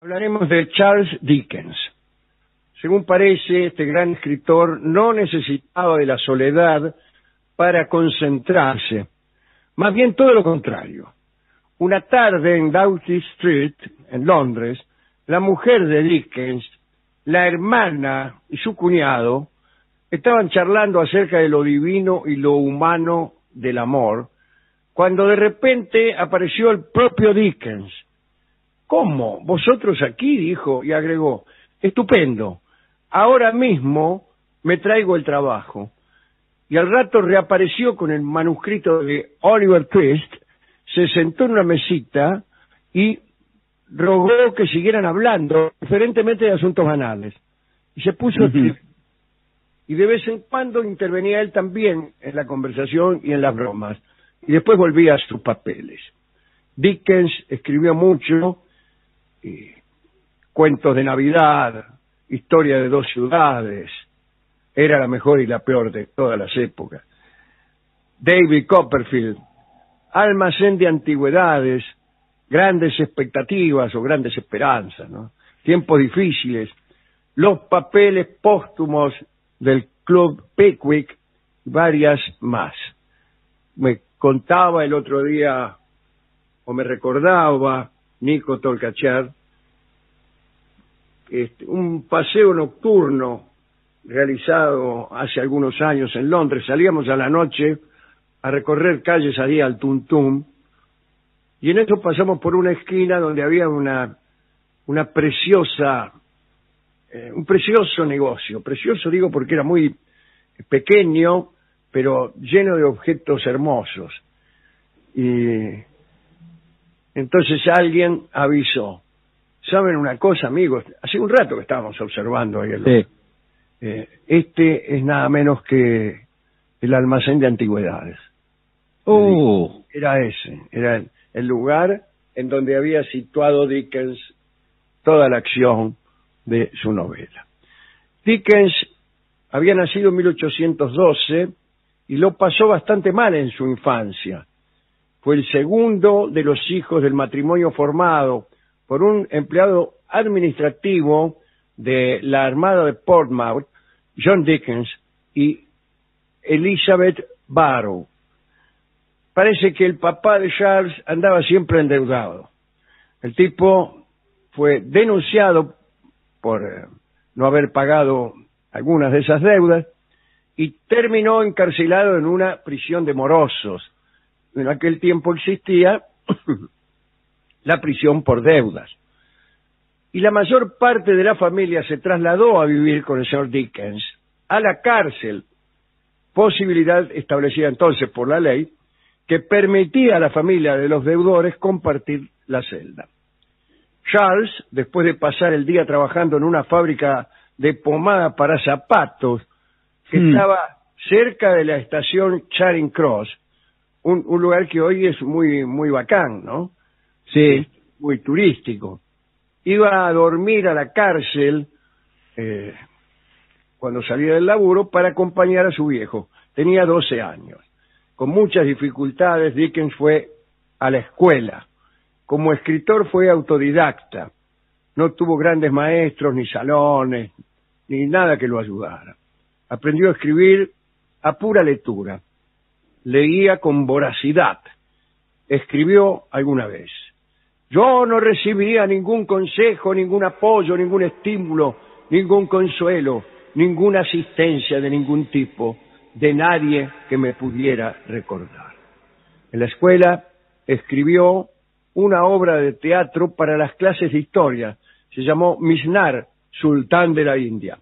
Hablaremos de Charles Dickens. Según parece, este gran escritor no necesitaba de la soledad para concentrarse. Más bien todo lo contrario. Una tarde en Doughty Street, en Londres, la mujer de Dickens, la hermana y su cuñado estaban charlando acerca de lo divino y lo humano del amor, cuando de repente apareció el propio Dickens. ¿Cómo? ¿Vosotros aquí? Dijo, y agregó, estupendo, ahora mismo me traigo el trabajo. Y al rato reapareció con el manuscrito de Oliver Twist, se sentó en una mesita y rogó que siguieran hablando, diferentemente de asuntos banales. Y se puso a escribir. Y de vez en cuando intervenía él también en la conversación y en las bromas. Y después volvía a sus papeles. Dickens escribió mucho, cuentos de Navidad, historia de dos ciudades, era la mejor y la peor de todas las épocas. David Copperfield, almacén de antigüedades, grandes expectativas o grandes esperanzas, ¿no? Tiempos difíciles, los papeles póstumos del Club Pickwick, varias más. Me contaba el otro día, o me recordaba, Nico Tolcachir, un paseo nocturno realizado hace algunos años en Londres. Salíamos a la noche a recorrer calles ahí al Tuntum, y en eso pasamos por una esquina donde había una preciosa, un precioso negocio. Precioso digo porque era muy pequeño, pero lleno de objetos hermosos. Y entonces alguien avisó, ¿saben una cosa, amigos? Hace un rato que estábamos observando ahí este es nada menos que el almacén de antigüedades. Era ese, era el lugar en donde había situado Dickens toda la acción de su novela. Dickens había nacido en 1812 y lo pasó bastante mal en su infancia. Fue el segundo de los hijos del matrimonio formado por un empleado administrativo de la Armada de Portsmouth, John Dickens, y Elizabeth Barrow. Parece que el papá de Charles andaba siempre endeudado. El tipo fue denunciado por no haber pagado algunas de esas deudas y terminó encarcelado en una prisión de morosos. En aquel tiempo existía la prisión por deudas. Y la mayor parte de la familia se trasladó a vivir con el señor Dickens a la cárcel, posibilidad establecida entonces por la ley que permitía a la familia de los deudores compartir la celda. Charles, después de pasar el día trabajando en una fábrica de pomada para zapatos que estaba cerca de la estación Charing Cross, un lugar que hoy es muy bacán, ¿no? Sí. Muy turístico. Iba a dormir a la cárcel cuando salía del laburo para acompañar a su viejo. Tenía 12 años. Con muchas dificultades, Dickens fue a la escuela. Como escritor fue autodidacta. No tuvo grandes maestros, ni salones, ni nada que lo ayudara. Aprendió a escribir a pura lectura. Leía con voracidad. Escribió alguna vez: yo no recibía ningún consejo, ningún apoyo, ningún estímulo, ningún consuelo, ninguna asistencia de ningún tipo, de nadie que me pudiera recordar. En la escuela escribió una obra de teatro para las clases de historia. Se llamó Misnar, Sultán de la India.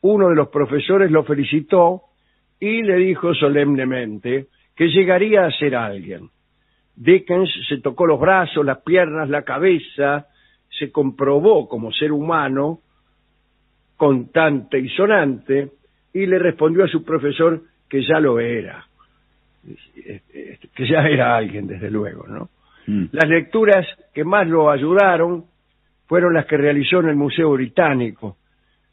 Uno de los profesores lo felicitó y le dijo solemnemente que llegaría a ser alguien. Dickens se tocó los brazos, las piernas, la cabeza, se comprobó como ser humano, contante y sonante, y le respondió a su profesor que ya lo era, que ya era alguien, desde luego, ¿no? Las lecturas que más lo ayudaron fueron las que realizó en el Museo Británico.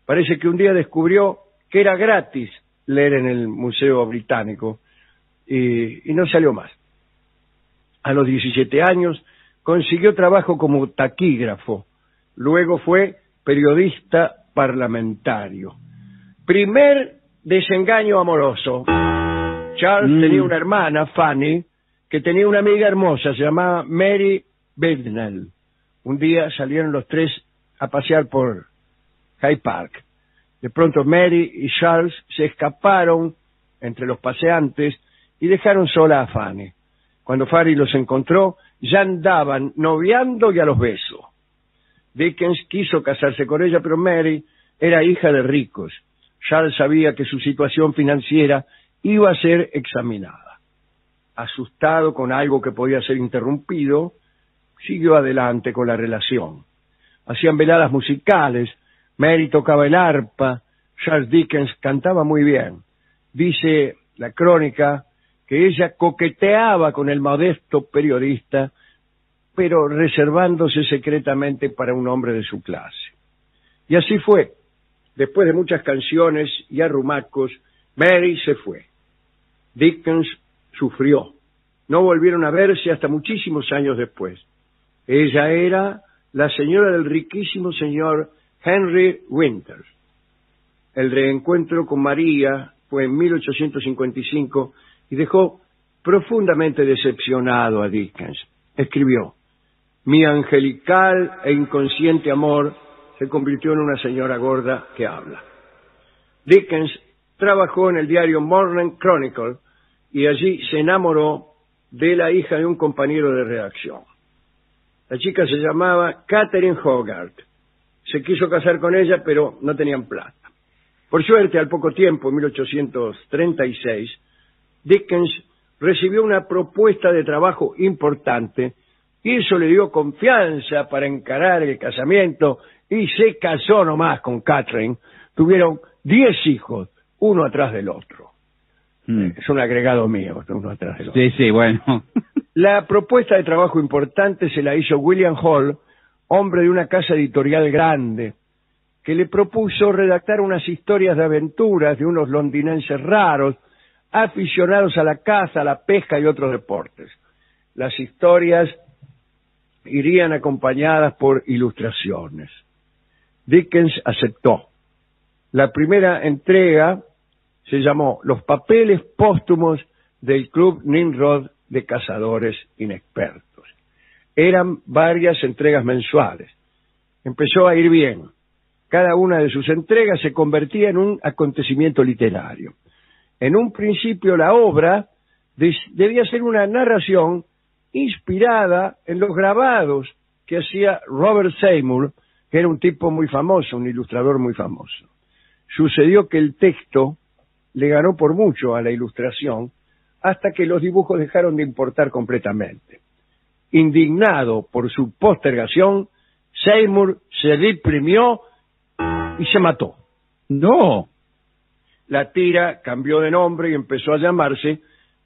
Parece que un día descubrió que era gratis leer en el Museo Británico y no salió más. A los 17 años consiguió trabajo como taquígrafo luego fue periodista parlamentario. Primer desengaño amoroso. Charles tenía una hermana, Fanny, que tenía una amiga hermosa, se llamaba Mary Bednell. Un día salieron los tres a pasear por Hyde Park. De pronto Mary y Charles se escaparon entre los paseantes y dejaron sola a Fanny. Cuando Fanny los encontró, ya andaban noviando y a los besos. Dickens quiso casarse con ella, pero Mary era hija de ricos. Charles sabía que su situación financiera iba a ser examinada. Asustado con algo que podía ser interrumpido, siguió adelante con la relación. Hacían veladas musicales, Mary tocaba el arpa, Charles Dickens cantaba muy bien. Dice la crónica que ella coqueteaba con el modesto periodista, pero reservándose secretamente para un hombre de su clase. Y así fue. Después de muchas canciones y arrumacos, Mary se fue. Dickens sufrió. No volvieron a verse hasta muchísimos años después. Ella era la señora del riquísimo señor Henry Winters. El reencuentro con María fue en 1855 y dejó profundamente decepcionado a Dickens. Escribió: mi angelical e inconsciente amor se convirtió en una señora gorda que habla. Dickens trabajó en el diario Morning Chronicle y allí se enamoró de la hija de un compañero de redacción. La chica se llamaba Catherine Hogarth. Se quiso casar con ella, pero no tenían plata. Por suerte, al poco tiempo, en 1836, Dickens recibió una propuesta de trabajo importante y eso le dio confianza para encarar el casamiento y se casó nomás con Catherine. Tuvieron 10 hijos, uno atrás del otro. Es un agregado mío, uno atrás del otro. Sí, sí, bueno. La propuesta de trabajo importante se la hizo William Hall, hombre de una casa editorial grande, que le propuso redactar unas historias de aventuras de unos londinenses raros, aficionados a la caza, a la pesca y otros deportes. Las historias irían acompañadas por ilustraciones. Dickens aceptó. La primera entrega se llamó Los papeles póstumos del Club Nimrod de Cazadores Inexpertos. Eran varias entregas mensuales. Empezó a ir bien. Cada una de sus entregas se convertía en un acontecimiento literario. En un principio la obra debía ser una narración inspirada en los grabados que hacía Robert Seymour, que era un tipo muy famoso, un ilustrador muy famoso. Sucedió que el texto le ganó por mucho a la ilustración hasta que los dibujos dejaron de importar completamente. Indignado por su postergación, Seymour se deprimió y se mató. No. La tira cambió de nombre y empezó a llamarse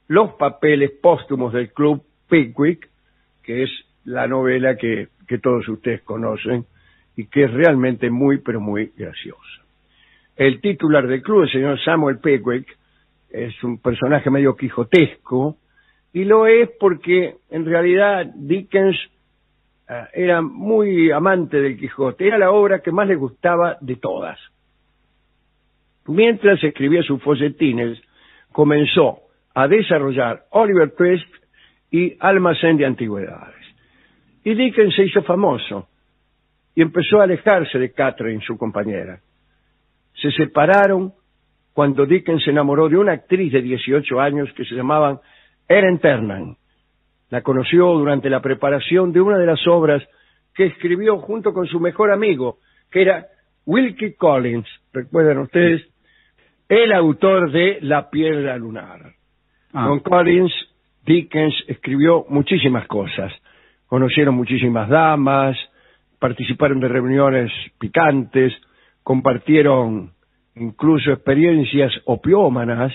Los papeles póstumos del Club Pickwick, que es la novela que todos ustedes conocen y que es realmente muy, pero muy graciosa. El titular del club, el señor Samuel Pickwick, es un personaje medio quijotesco, y lo es porque en realidad Dickens era muy amante del Quijote, era la obra que más le gustaba de todas. Mientras escribía sus folletines, comenzó a desarrollar Oliver Twist y Almacén de Antigüedades. Y Dickens se hizo famoso y empezó a alejarse de Catherine, su compañera. Se separaron cuando Dickens se enamoró de una actriz de 18 años que se llamaba Ellen Ternan. La conoció durante la preparación de una de las obras que escribió junto con su mejor amigo, que era Wilkie Collins, recuerdan ustedes, el autor de La piedra lunar. Con Collins, Dickens escribió muchísimas cosas. Conocieron muchísimas damas, participaron de reuniones picantes, compartieron incluso experiencias opiómanas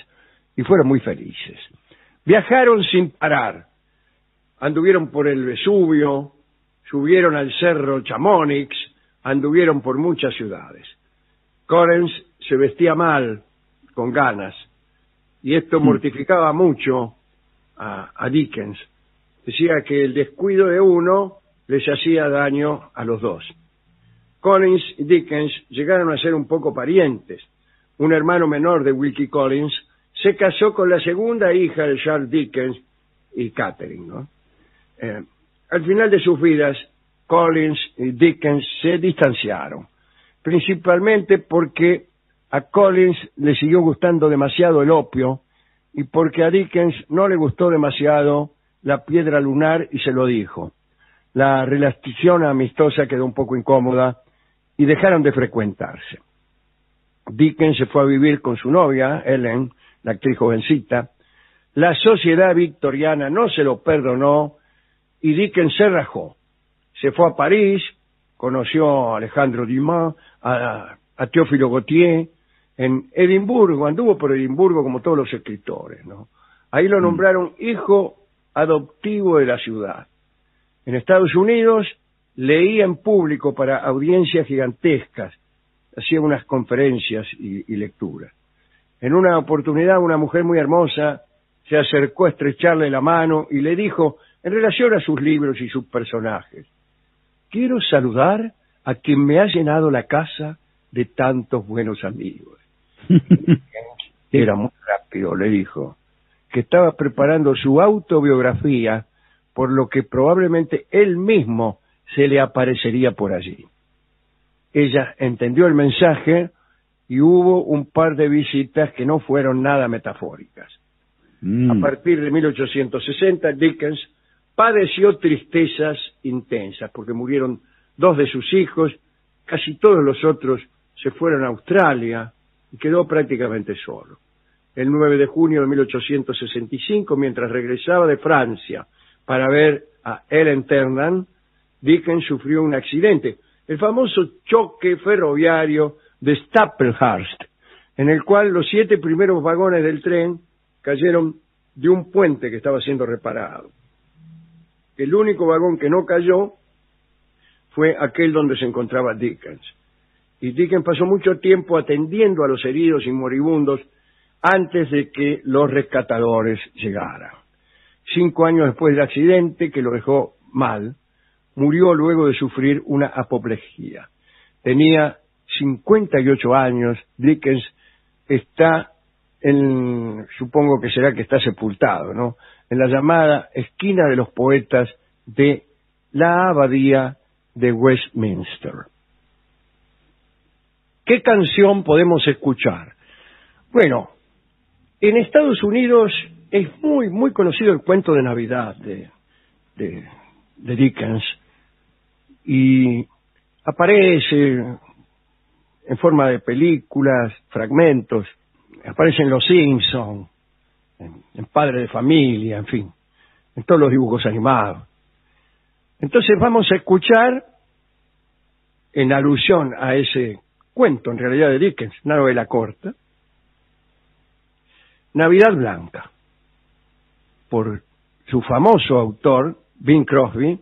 y fueron muy felices. Viajaron sin parar. Anduvieron por el Vesubio, subieron al cerro Chamonix, anduvieron por muchas ciudades. Collins se vestía mal, con ganas, y esto mortificaba mucho a Dickens. Decía que el descuido de uno les hacía daño a los dos. Collins y Dickens llegaron a ser un poco parientes. Un hermano menor de Wilkie Collins se casó con la segunda hija de Charles Dickens y Catherine, ¿no? Al final de sus vidas, Collins y Dickens se distanciaron, principalmente porque a Collins le siguió gustando demasiado el opio y porque a Dickens no le gustó demasiado la piedra lunar y se lo dijo. La relación amistosa quedó un poco incómoda y dejaron de frecuentarse. Dickens se fue a vivir con su novia, Ellen, la actriz jovencita. La sociedad victoriana no se lo perdonó y Dickens se rajó. Se fue a París, conoció a Alejandro Dumas, a Teófilo Gautier, en Edimburgo, anduvo por Edimburgo como todos los escritores, ¿no? Ahí lo nombraron hijo adoptivo de la ciudad. En Estados Unidos leía en público para audiencias gigantescas, hacía unas conferencias y lecturas. En una oportunidad una mujer muy hermosa se acercó a estrecharle la mano y le dijo, en relación a sus libros y sus personajes: quiero saludar a quien me ha llenado la casa de tantos buenos amigos. Era muy rápido, le dijo, que estaba preparando su autobiografía, por lo que probablemente él mismo se le aparecería por allí. Ella entendió el mensaje y hubo un par de visitas que no fueron nada metafóricas. A partir de 1860, Dickens padeció tristezas intensas porque murieron 2 de sus hijos, casi todos los otros se fueron a Australia y quedó prácticamente solo. El 9 de junio de 1865, mientras regresaba de Francia para ver a Ellen Ternan, Dickens sufrió un accidente, el famoso choque ferroviario de Staplehurst, en el cual los 7 primeros vagones del tren cayeron de un puente que estaba siendo reparado. El único vagón que no cayó fue aquel donde se encontraba Dickens. Y Dickens pasó mucho tiempo atendiendo a los heridos y moribundos antes de que los rescatadores llegaran. 5 años después del accidente, que lo dejó mal, murió luego de sufrir una apoplejía. Tenía 58 años. Dickens está supongo que será que está sepultado, ¿no?, en la llamada esquina de los poetas de la abadía de Westminster. ¿Qué canción podemos escuchar? Bueno, en Estados Unidos es muy conocido el cuento de Navidad de Dickens, y aparece en forma de películas, fragmentos, aparecen Los Simpson, en Padre de Familia, en fin, en todos los dibujos animados. Entonces vamos a escuchar, en alusión a ese cuento, en realidad de Dickens, una novela corta, Navidad Blanca, por su famoso autor, Bing Crosby,